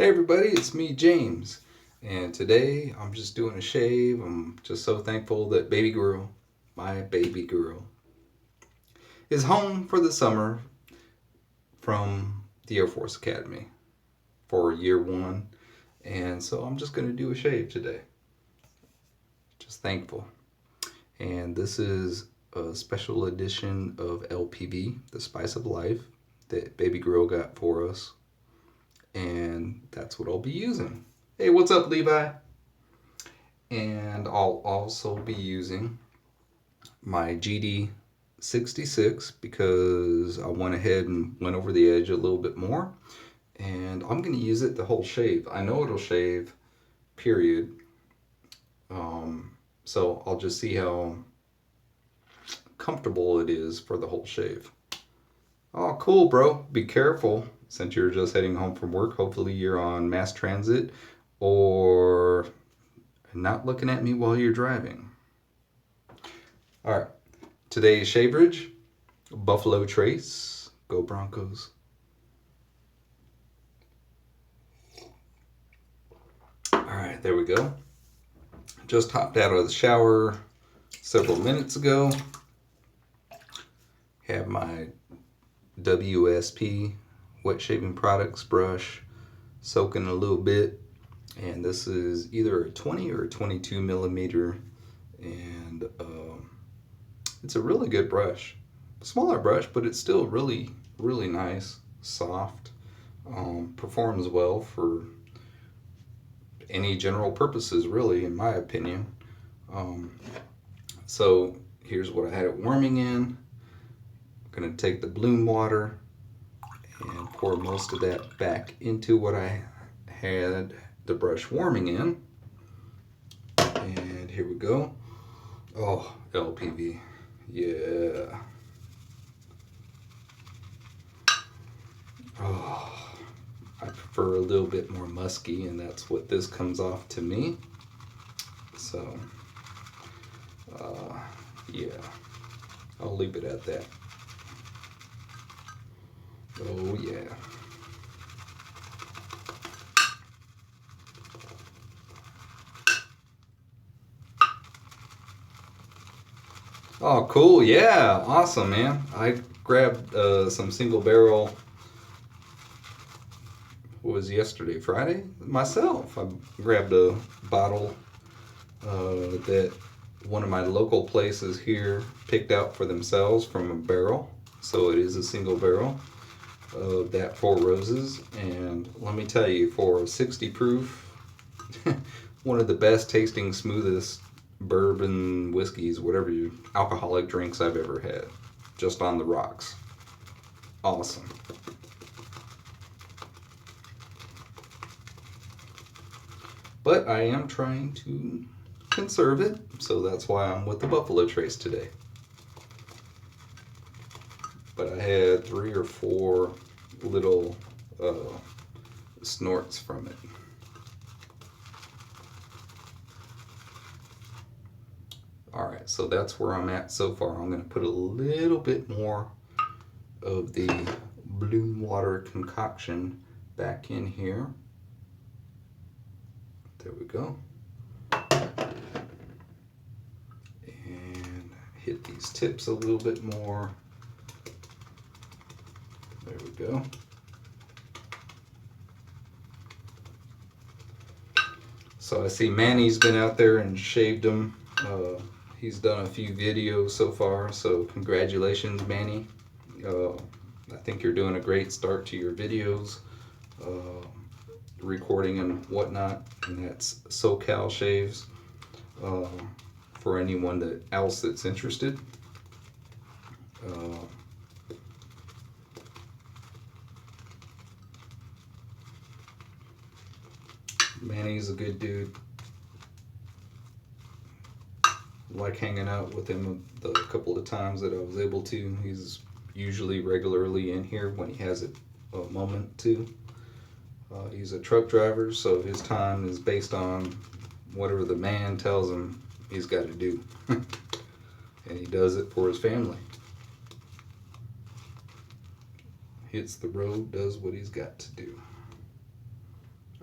Hey everybody, it's me, James, and today I'm just doing a shave. I'm just so thankful that baby girl, my baby girl, is home for the summer from the Air Force Academy for year one, and so I'm just going to do a shave today. Just thankful. And this is a special edition of LPV, The Spice of Life, that baby girl got for us, and that's what I'll be using. Hey, what's up, Levi? And I'll also be using my GD66 because I went ahead and went over the edge a little bit more, and I'm going to use it the whole shave. I know it'll shave, period. So I'll just see how comfortable it is for the whole shave. Oh, cool, bro. Be careful since you're just heading home from work. Hopefully, you're on mass transit or not looking at me while you're driving. All right. Today's shave bridge, Buffalo Trace. Go Broncos. All right, there we go. Just hopped out of the shower several minutes ago. Have my WSP wet shaving products brush soaking a little bit, and this is either a 20 or a 22 millimeter, and it's a really good brush. Smaller brush, but it's still really nice, soft. Performs well for any general purposes, really, in my opinion. So here's what I had it warming in. I'm gonna take the bloom water and pour most of that back into what I had the brush warming in. And here we go. Oh, LPV. Yeah. Oh, I prefer a little bit more musky, and that's what this comes off to me. So, yeah, I'll leave it at that. Oh, yeah. Oh, cool. Yeah, awesome, man. I grabbed some single barrel. What was yesterday? Friday? Myself. I grabbed a bottle that one of my local places here picked out for themselves from a barrel. So it is a single barrel of that Four Roses. And let me tell you, for 60 proof, one of the best tasting, smoothest bourbon, whiskeys, whatever you alcoholic drinks I've ever had. Just on the rocks. Awesome. But I am trying to conserve it, so that's why I'm with the Buffalo Trace today. But I had 3 or 4 little snorts from it. All right, so that's where I'm at so far. I'm going to put a little bit more of the bloom water concoction back in here. There we go. And hit these tips a little bit more. There we go. So I see Manny's been out there and shaved them. He's done a few videos so far, so congratulations, Manny. I think you're doing a great start to your videos, recording and whatnot, and that's SoCal Shaves, for anyone else that's interested. Manny's a good dude. Like hanging out with him the couple of times that I was able to. He's usually regularly in here when he has a moment to. He's a truck driver, so his time is based on whatever the man tells him he's got to do. And he does it for his family. Hits the road, does what he's got to do.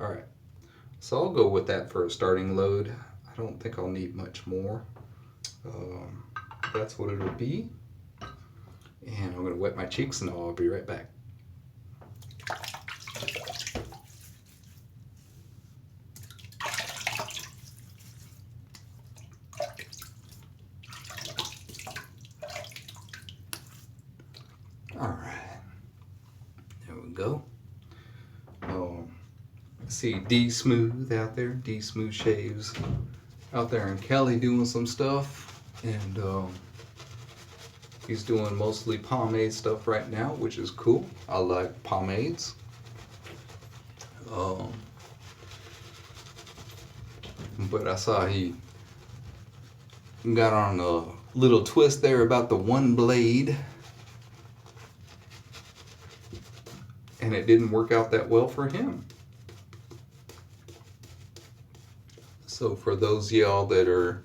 All right, so I'll go with that for a starting load. I don't think I'll need much more. Um, that's what it'll be. And I'm gonna wet my cheeks and I'll be right back. All right, there we go. See D Smooth out there, D Smooth Shaves out there in Cali doing some stuff, and he's doing mostly pomade stuff right now, which is cool. I like pomades. Um, but I saw he got on a little twist there about the one blade, and it didn't work out that well for him. So for those y'all that are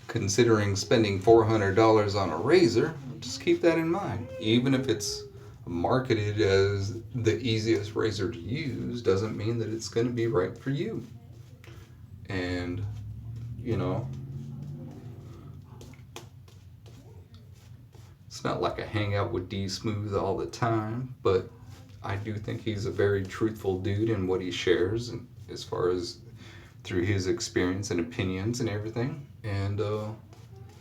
considering spending $400 on a razor, just keep that in mind. Even if it's marketed as the easiest razor to use, doesn't mean that it's going to be right for you. And, you know, it's not like I hang out with D Smooth all the time, but I do think he's a very truthful dude in what he shares, and as far as through his experience and opinions and everything. And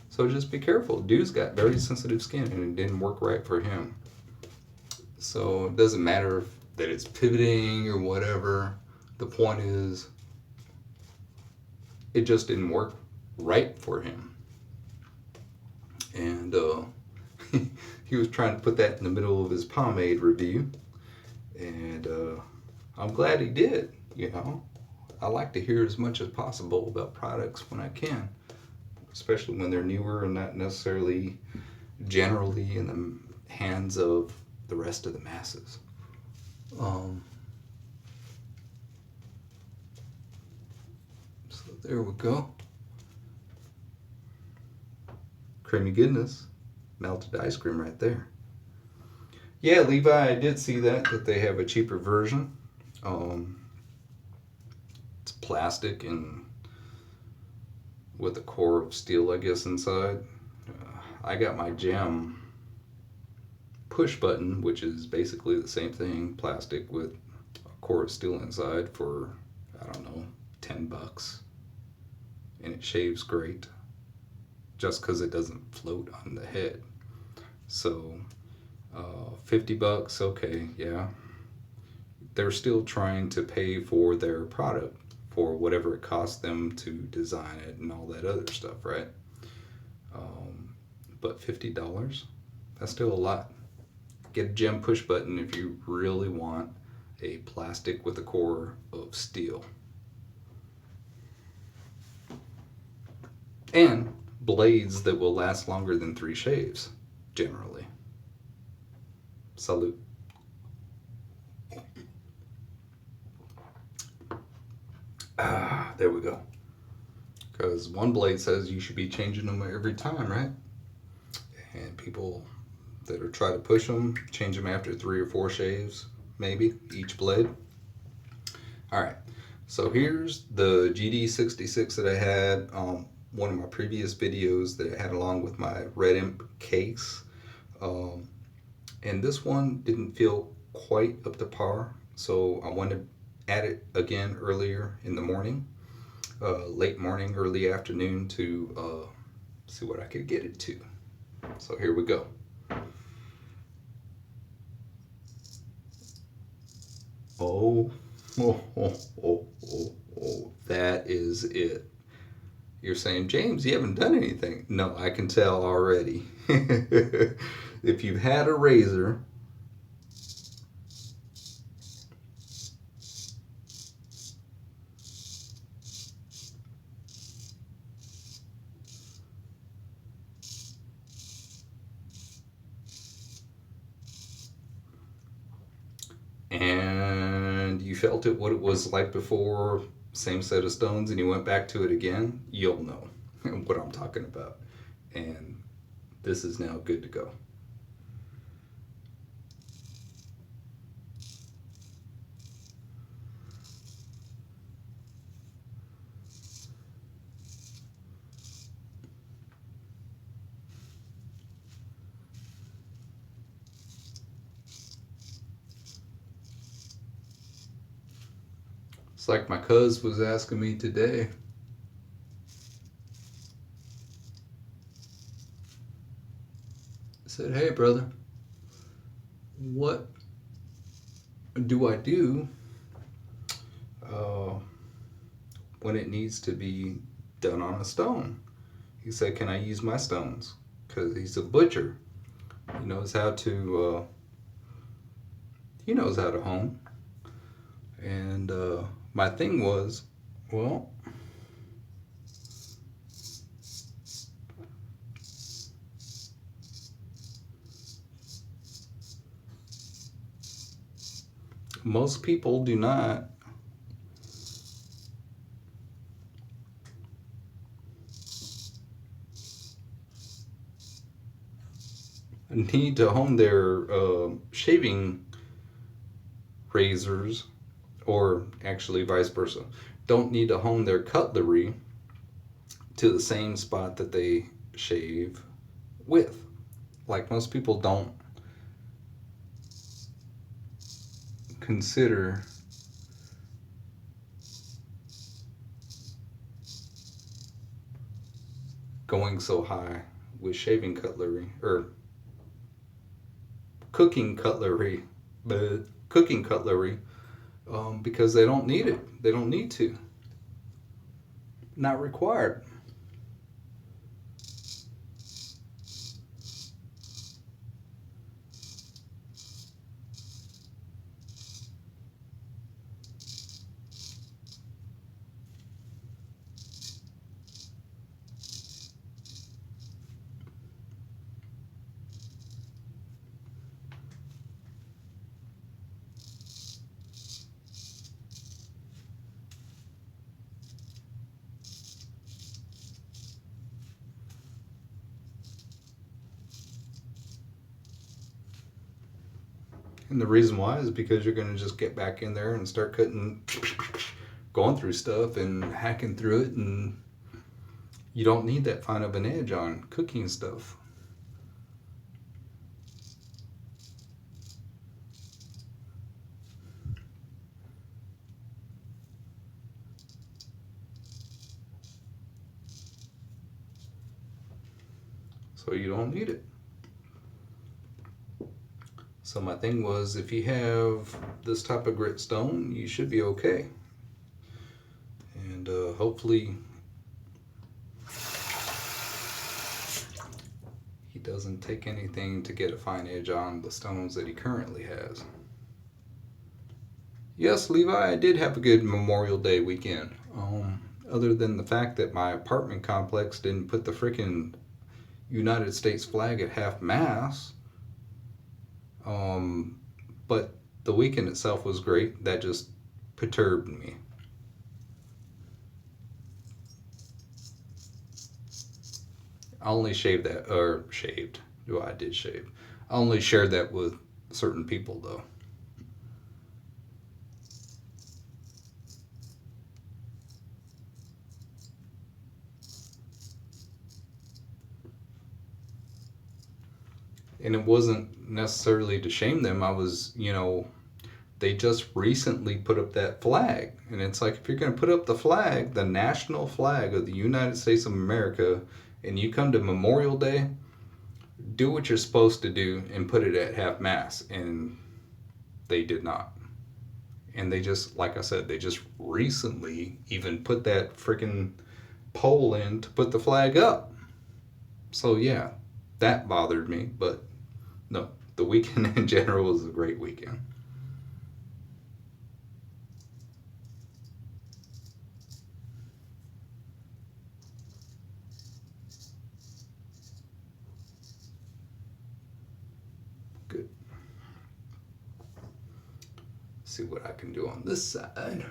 so just be careful. Dude's got very sensitive skin and it didn't work right for him. So it doesn't matter that it's pivoting or whatever. The point is, it just didn't work right for him. And he was trying to put that in the middle of his pomade review. And I'm glad he did, you know. I like to hear as much as possible about products when I can, especially when they're newer and not necessarily generally in the hands of the rest of the masses. So there we go. Creamy goodness. Melted ice cream right there. Yeah, Levi, I did see that they have a cheaper version. It's plastic and with a core of steel, I guess, inside. I got my Gem push button, which is basically the same thing, plastic with a core of steel inside, for, I don't know, $10. And it shaves great, just because it doesn't float on the head. So, $50, okay, yeah. They're still trying to pay for their product, for whatever it costs them to design it and all that other stuff, right? But $50, that's still a lot. Get a Gem push button if you really want a plastic with a core of steel. And blades that will last longer than 3 shaves, generally. Salute. There we go. Because one blade says you should be changing them every time, right? And people that are trying to push them, change them after 3 or 4 shaves, maybe, each blade. All right, so here's the GD66 that I had on one of my previous videos that I had along with my Red Imp case. And this one didn't feel quite up to par, so I wanted to add it again earlier in the morning, late morning, early afternoon, to see what I could get it to. So here we go. Oh, that is it. You're saying, James, you haven't done anything. No, I can tell already. If you've had a razor, and you felt it what it was like before, same set of stones, and you went back to it again, you'll know what I'm talking about. And this is now good to go. It's like my cuz was asking me today. I said, "Hey, brother, what do I do uh, when it needs to be done on a stone?" He said, "Can I use my stones?" Because he's a butcher. He knows how to. He knows how to hone. And my thing was, well, most people do not need to hone their shaving razors, or actually vice versa, don't need to hone their cutlery to the same spot that they shave with. Like most people don't consider going so high with shaving cutlery or cooking cutlery, but cooking cutlery because they don't need it. They don't need to. Not required. And the reason why is because you're going to just get back in there and start cutting, going through stuff and hacking through it, and you don't need that fine of an edge on cooking stuff. So you don't need it. So my thing was, if you have this type of grit stone, you should be okay. And hopefully he doesn't take anything to get a fine edge on the stones that he currently has. Yes, Levi, I did have a good Memorial Day weekend. Other than the fact that my apartment complex didn't put the freaking United States flag at half mast. But the weekend itself was great. That just perturbed me. I only shaved that, or shaved. Well, I did shave. I only shared that with certain people, though. And it wasn't necessarily to shame them. I was, they just recently put up that flag. And it's like, if you're going to put up the flag, the national flag of the United States of America, and you come to Memorial Day, do what you're supposed to do and put it at half mast. And they did not. And they just, like I said, they just recently even put that freaking pole in to put the flag up. So yeah, that bothered me. But no, the weekend in general was a great weekend. Good. See what I can do on this side.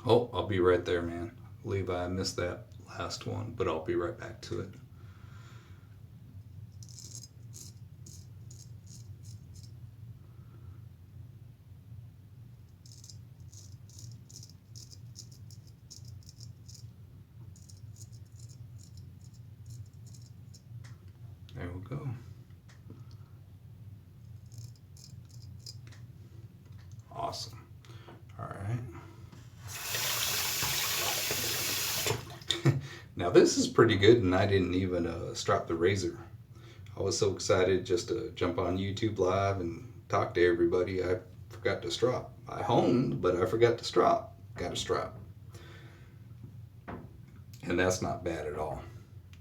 Oh, I'll be right there, man. Levi, I missed that last one, but I'll be right back to it. There we go. Awesome. All right. Now this is pretty good, and I didn't even strap the razor. I was so excited just to jump on YouTube Live and talk to everybody. I forgot to strap. I honed, but I forgot to strap. Got a strap. And that's not bad at all.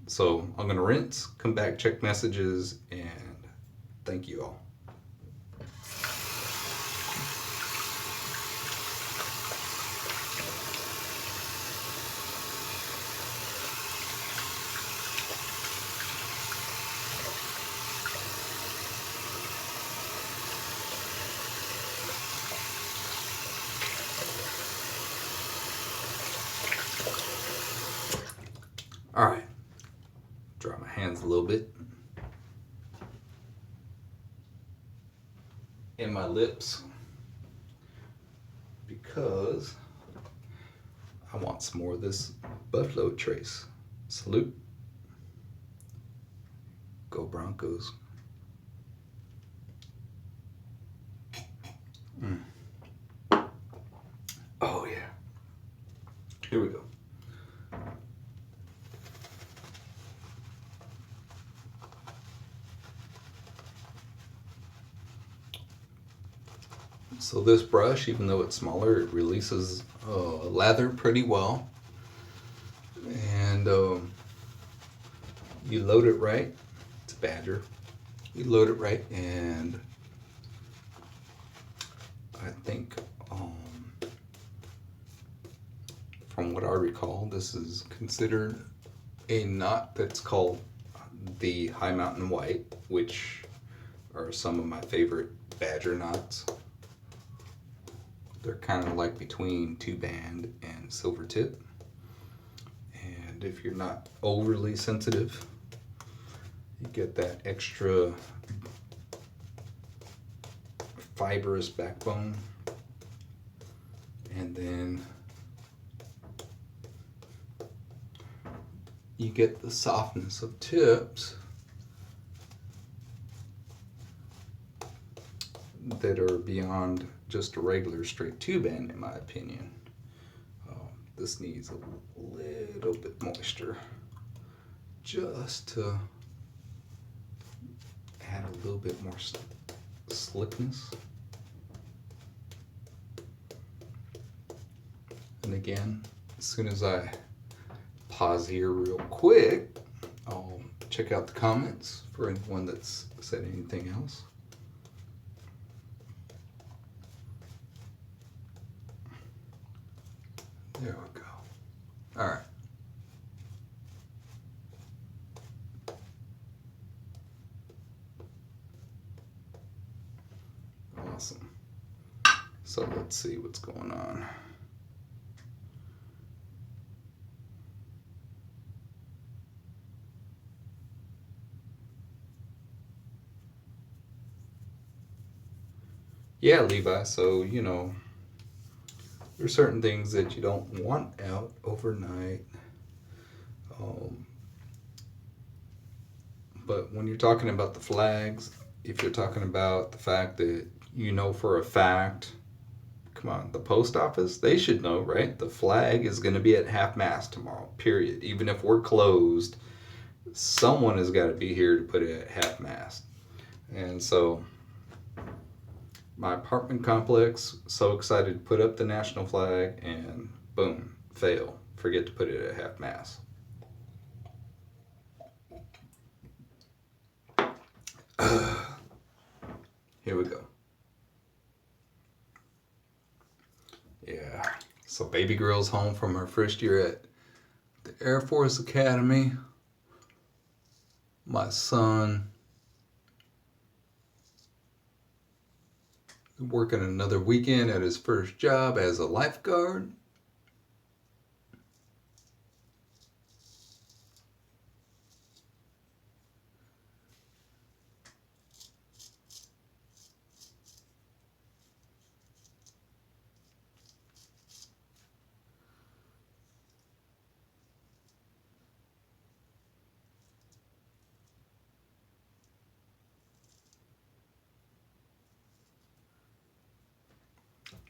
So I'm going to rinse, come back, check messages, and thank you all. All right. Dry my hands a little bit. And my lips. Because I want some more of this Buffalo Trace. Salute. Go Broncos. Oh, yeah. Here we go. So this brush, even though it's smaller, it releases lather pretty well. And you load it right. It's a Badger. You load it right, and I think from what I recall, this is considered a knot that's called the High Mountain White, which are some of my favorite Badger knots. They're kind of like between 2-band and silver tip. And if you're not overly sensitive, you get that extra fibrous backbone. And then you get the softness of tips that are beyond just a regular straight 2-band, in my opinion. This needs a little bit moisture just to add a little bit more slickness. And again, as soon as I pause here real quick, I'll check out the comments for anyone that's said anything else. There we go. All right. Awesome. So let's see what's going on. Yeah, Levi, so, there's certain things that you don't want out overnight. But when you're talking about the flags, if you're talking about the fact that you know for a fact, come on, the post office, they should know, right? The flag is going to be at half-mast tomorrow, period. Even if we're closed, someone has got to be here to put it at half-mast. And so my apartment complex, so excited to put up the national flag, and boom, fail. Forget to put it at half-mast. Here we go. Yeah. So baby girl's home from her first year at the Air Force Academy. My son working another weekend at his first job as a lifeguard.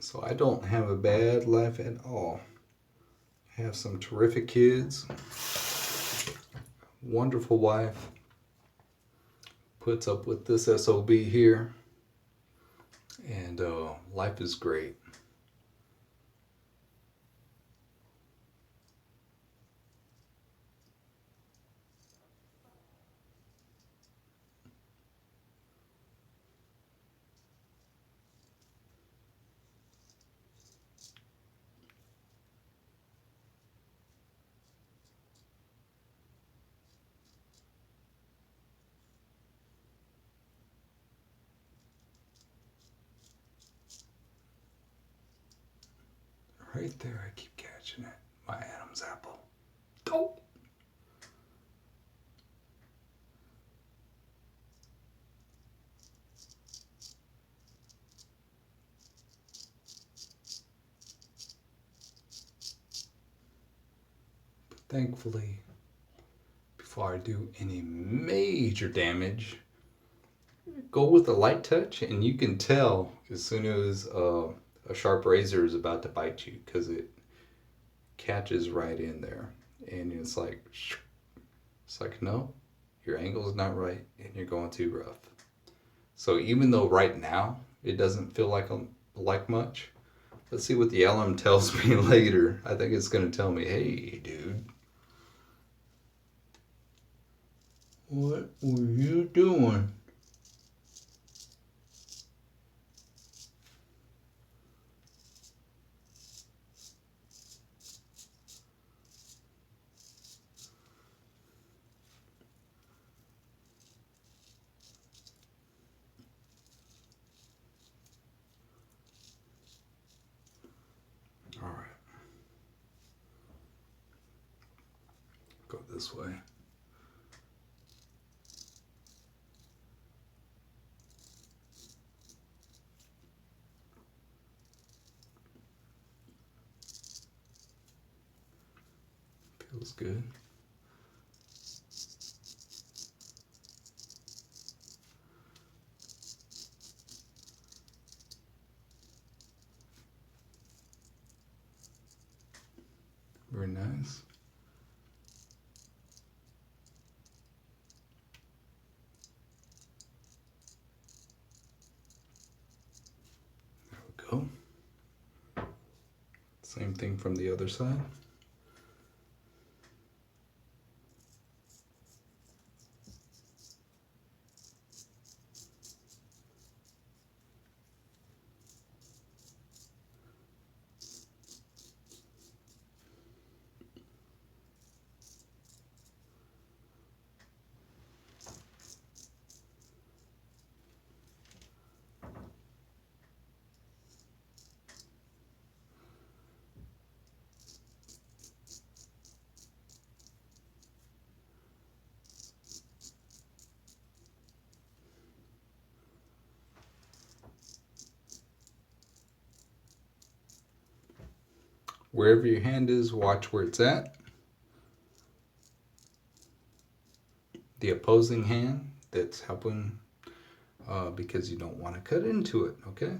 So I don't have a bad life at all. I have some terrific kids, wonderful wife, puts up with this SOB here, and life is great. Right there, I keep catching it. My Adam's apple. Oh! But thankfully, before I do any major damage, go with a light touch, and you can tell as soon as a sharp razor is about to bite you because it catches right in there, and it's like no, your angle is not right, and you're going too rough. So even though right now it doesn't feel like much, let's see what the LM tells me later. I think it's going to tell me, hey, dude, what were you doing? All right, go this way. Feels good. Very nice. There we go. Same thing from the other side. Wherever your hand is, watch where it's at. The opposing hand that's helping because you don't want to cut into it, okay?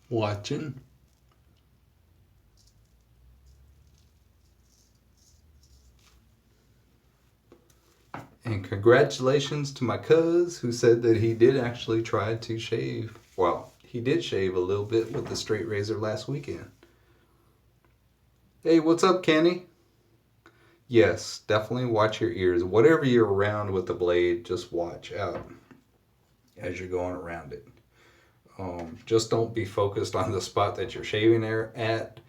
Watching. And congratulations to my cuz who said that he did actually try to shave. Well, he did shave a little bit with the straight razor last weekend. Hey, what's up, Kenny? Yes, definitely watch your ears. Whatever you're around with the blade, just watch out as you're going around it. Just don't be focused on the spot that you're shaving there at.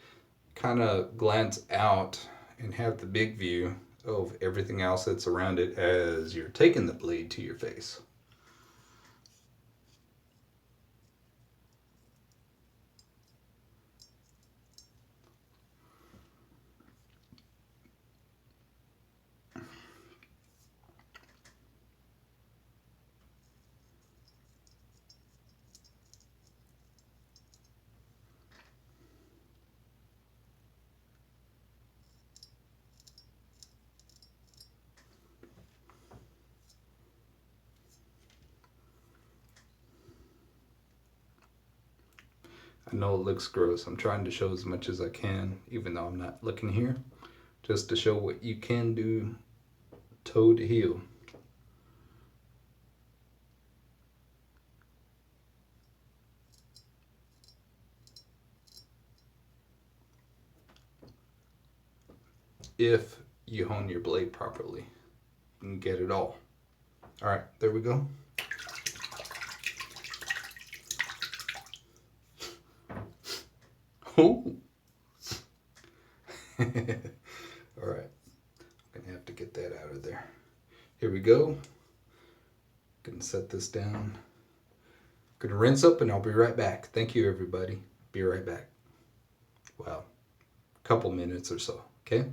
Kind of glance out and have the big view of everything else that's around it as you're taking the blade to your face. I know it looks gross. I'm trying to show as much as I can, even though I'm not looking here, just to show what you can do toe to heel. If you hone your blade properly, you can get it all. All right, there we go. Oh. All right, I'm gonna have to get that out of there. Here we go. Gonna set this down. Gonna rinse up and I'll be right back. Thank you, everybody. Be right back. Well, a couple minutes or so, okay?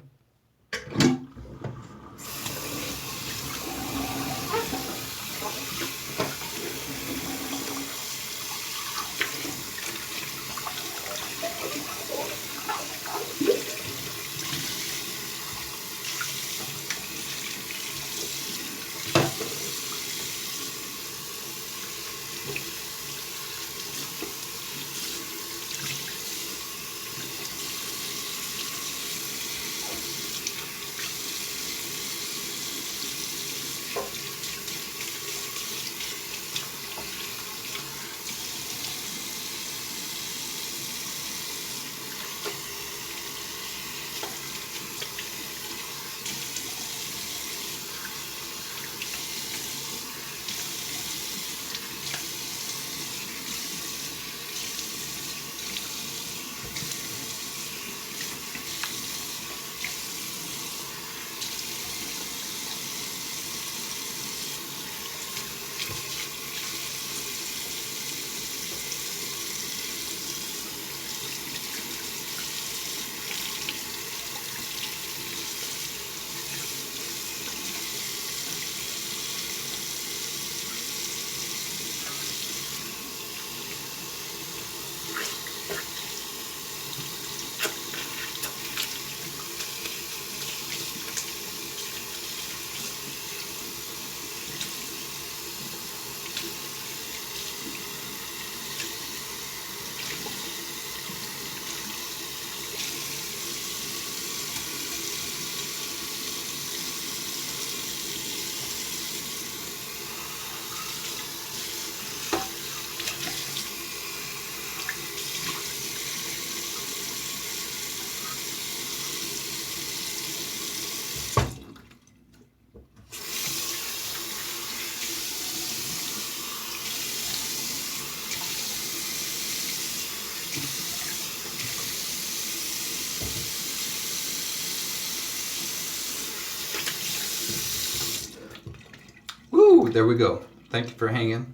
Woo, there we go. Thank you for hanging.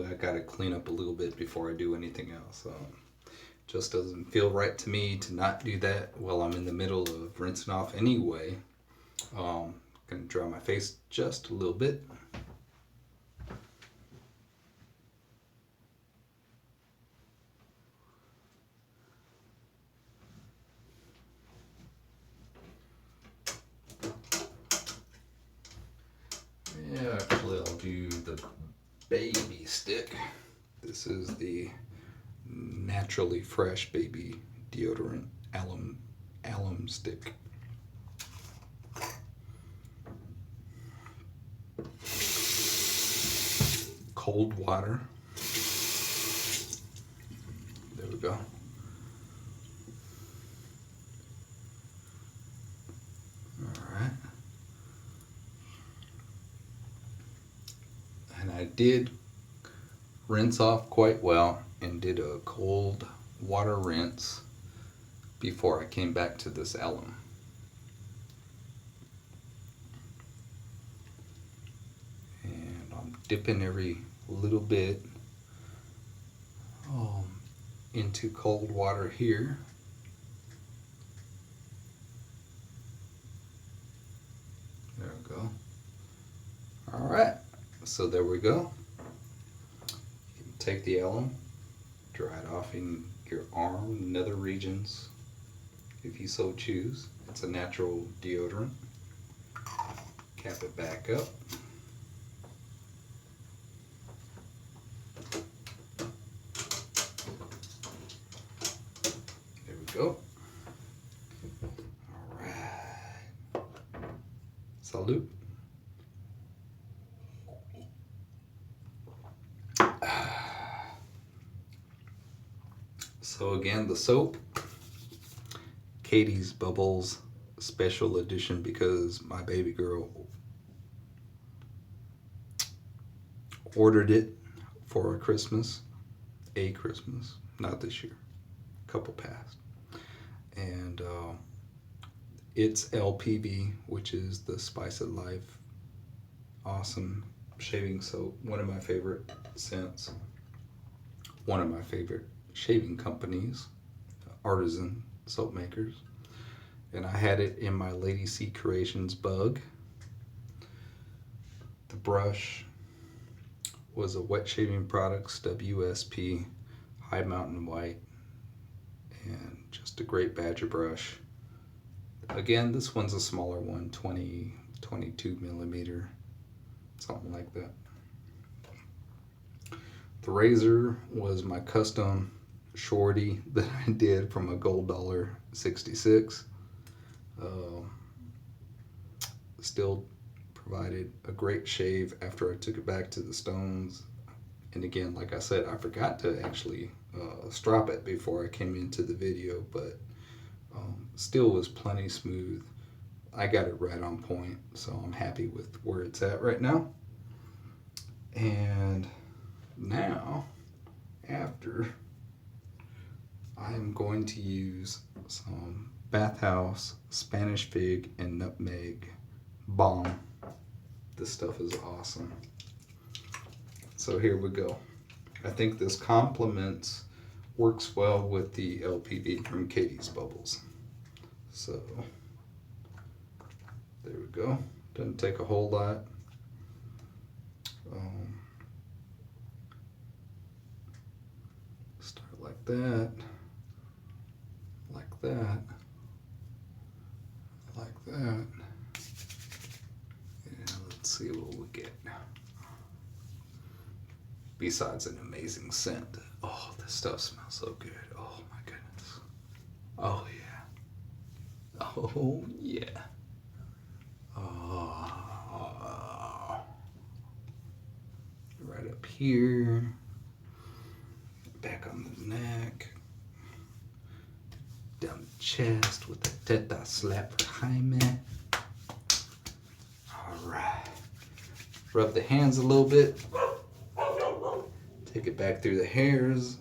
I gotta clean up a little bit before I do anything else. Just doesn't feel right to me to not do that while I'm in the middle of rinsing off anyway. Gonna dry my face just a little bit. Yeah, actually I'll do the baby stick. This is the Naturally Fresh Baby Deodorant alum stick. Cold water. There we go. Alright. And I did rinse off quite well and did a cold water rinse before I came back to this alum. And I'm dipping every little bit into cold water here. There we go. All right, so there we go. You can take the alum, dry it off in your arm, nether regions, if you so choose. It's a natural deodorant. Cap it back up. go. All right. Salute. So again, the soap, Katie's Bubbles special edition, because my baby girl ordered it for a Christmas, not this year, a couple past. And it's LPV, which is the Spice of Life awesome shaving soap, one of my favorite scents, one of my favorite shaving companies, Artisan soap makers. And I had it in my Lady C Creations bug. The brush was a Wet Shaving Products WSP High Mountain White, and just a great badger brush. Again, this one's a smaller one, 22 millimeter, something like that. The razor was my custom shorty that I did from a Gold Dollar 66. Still provided a great shave after I took it back to the Stones. And again, like I said, I forgot to actually strop it before I came into the video, but still was plenty smooth. I got it right on point, so I'm happy with where it's at right now. And now, after, I'm going to use some Bathhouse Spanish Fig and Nutmeg Balm. This stuff is awesome. So here we go. I think this works well with the LPV from Katie's Bubbles. So there we go. Doesn't take a whole lot. Start like that, like that, like that. And let's see what we get. Besides an amazing scent. Oh, this stuff smells so good. Oh my goodness. Oh yeah. Oh yeah. Oh. Right up here. Back on the neck. Down the chest with the teta slap behind me. Alright. Rub the hands a little bit. Take it back through the hairs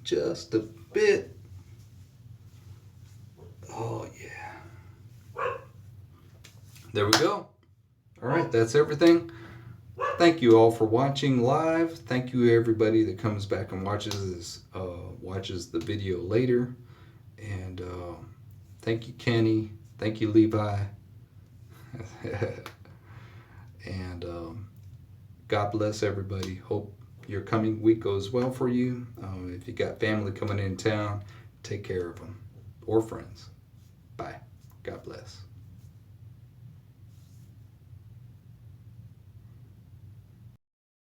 just a bit. Oh yeah. There we go. All right, that's everything. Thank you all for watching live. Thank you everybody that comes back and watches the video later. And thank you Kenny. Thank you Levi. And God bless everybody. Hope your coming week goes well for you. If you got family coming in town, take care of them, or friends. Bye. God bless.